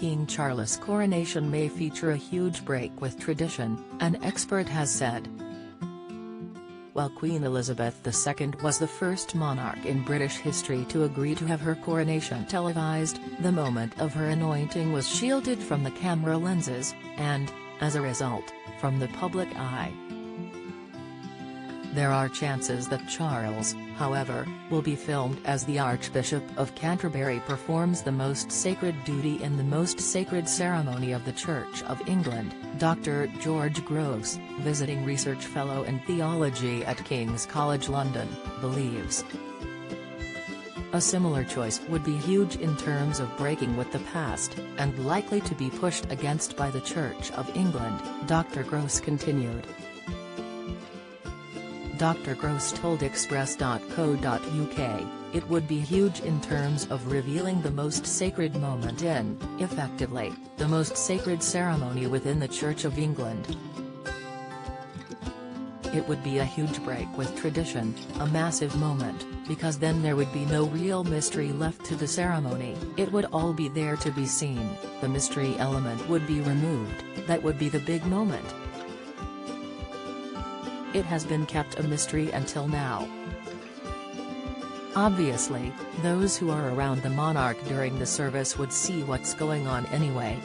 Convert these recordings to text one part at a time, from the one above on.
King Charles' coronation may feature a huge break with tradition, an expert has said. While Queen Elizabeth II was the first monarch in British history to agree to have her coronation televised, the moment of her anointing was shielded from the camera lenses, and, as a result, from the public eye. There are chances that Charles, however, will be filmed as the Archbishop of Canterbury performs the most sacred duty in the most sacred ceremony of the Church of England, Dr. George Groves, visiting research fellow in theology at King's College London, believes. A similar choice would be huge in terms of breaking with the past, and likely to be pushed against by the Church of England, Dr. Groves continued. Dr. Groves told Express.co.uk, it would be huge in terms of revealing the most sacred moment in, effectively, the most sacred ceremony within the Church of England. It would be a huge break with tradition, a massive moment, because then there would be no real mystery left to the ceremony, it would all be there to be seen, the mystery element would be removed, that would be the big moment. It has been kept a mystery until now. Obviously, those who are around the monarch during the service would see what's going on anyway.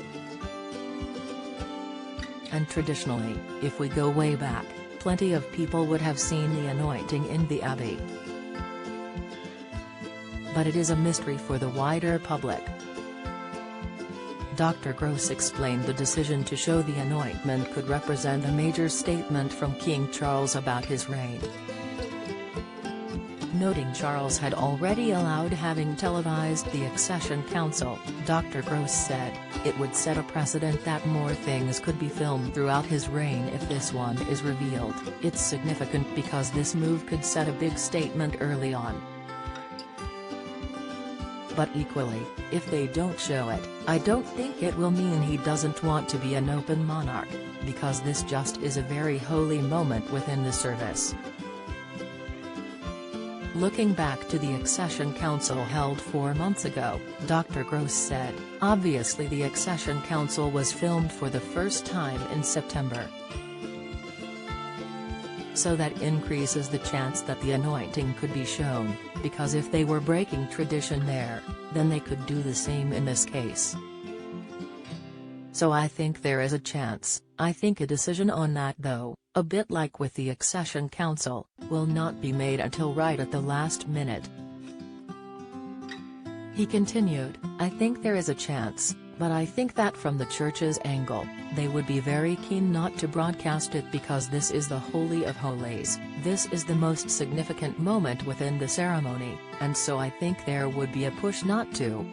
And traditionally, if we go way back, plenty of people would have seen the anointing in the Abbey. But it is a mystery for the wider public. Dr. Groves explained the decision to show the anointment could represent a major statement from King Charles about his reign. Noting Charles had already allowed having televised the Accession Council, Dr. Groves said, it would set a precedent that more things could be filmed throughout his reign if this one is revealed. It's significant because this move could set a big statement early on. But equally, if they don't show it, I don't think it will mean he doesn't want to be an open monarch, because this just is a very holy moment within the service. Looking back to the Accession Council held 4 months ago, Dr. Groves said, obviously the Accession Council was filmed for the first time in September. So that increases the chance that the anointing could be shown, because if they were breaking tradition there, then they could do the same in this case. So I think there is a chance. I think a decision on that though, a bit like with the Accession Council, will not be made until right at the last minute. He continued, I think there is a chance, but I think that from the Church's angle, they would be very keen not to broadcast it because this is the Holy of Holies, this is the most significant moment within the ceremony, and so I think there would be a push not to.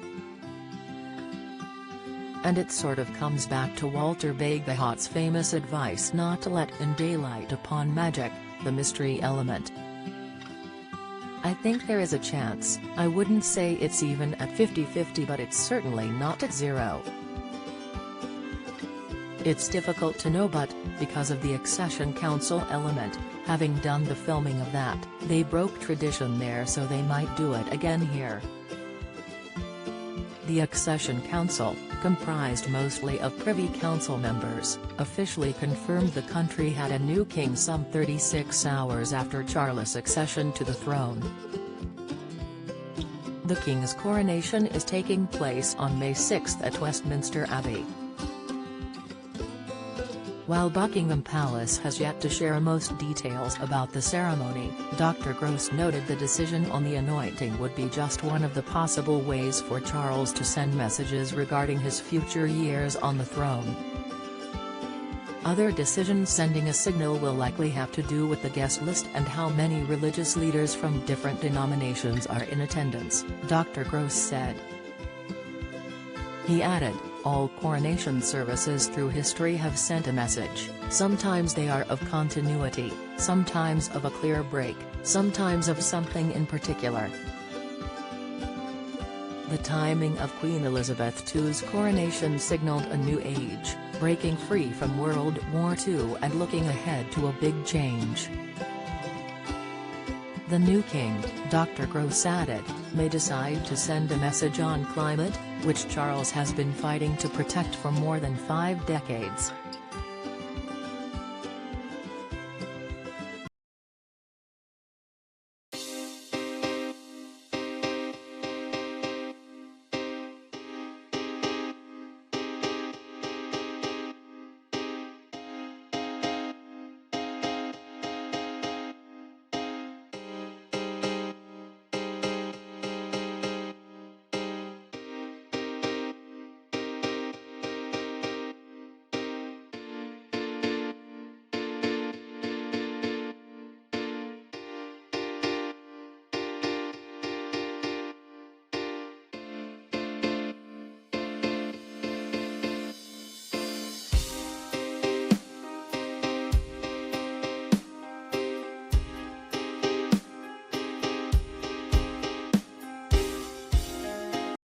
And it sort of comes back to Walter Bagehot's famous advice not to let in daylight upon magic, the mystery element. I think there is a chance. I wouldn't say it's even at 50-50, but it's certainly not at 0. It's difficult to know, but, because of the Accession Council element, having done the filming of that, they broke tradition there, so they might do it again here. The Accession Council, comprised mostly of Privy Council members, officially confirmed the country had a new king some 36 hours after Charles' accession to the throne. The king's coronation is taking place on May 6 at Westminster Abbey. While Buckingham Palace has yet to share most details about the ceremony, Dr. Groves noted the decision on the anointing would be just one of the possible ways for Charles to send messages regarding his future years on the throne. Other decisions sending a signal will likely have to do with the guest list and how many religious leaders from different denominations are in attendance, Dr. Groves said. He added, all coronation services through history have sent a message, sometimes they are of continuity, sometimes of a clear break, sometimes of something in particular. The timing of Queen Elizabeth II's coronation signaled a new age, breaking free from World War II and looking ahead to a big change. The new king, Dr. Groves added, may decide to send a message on climate, which Charles has been fighting to protect for more than 5 decades.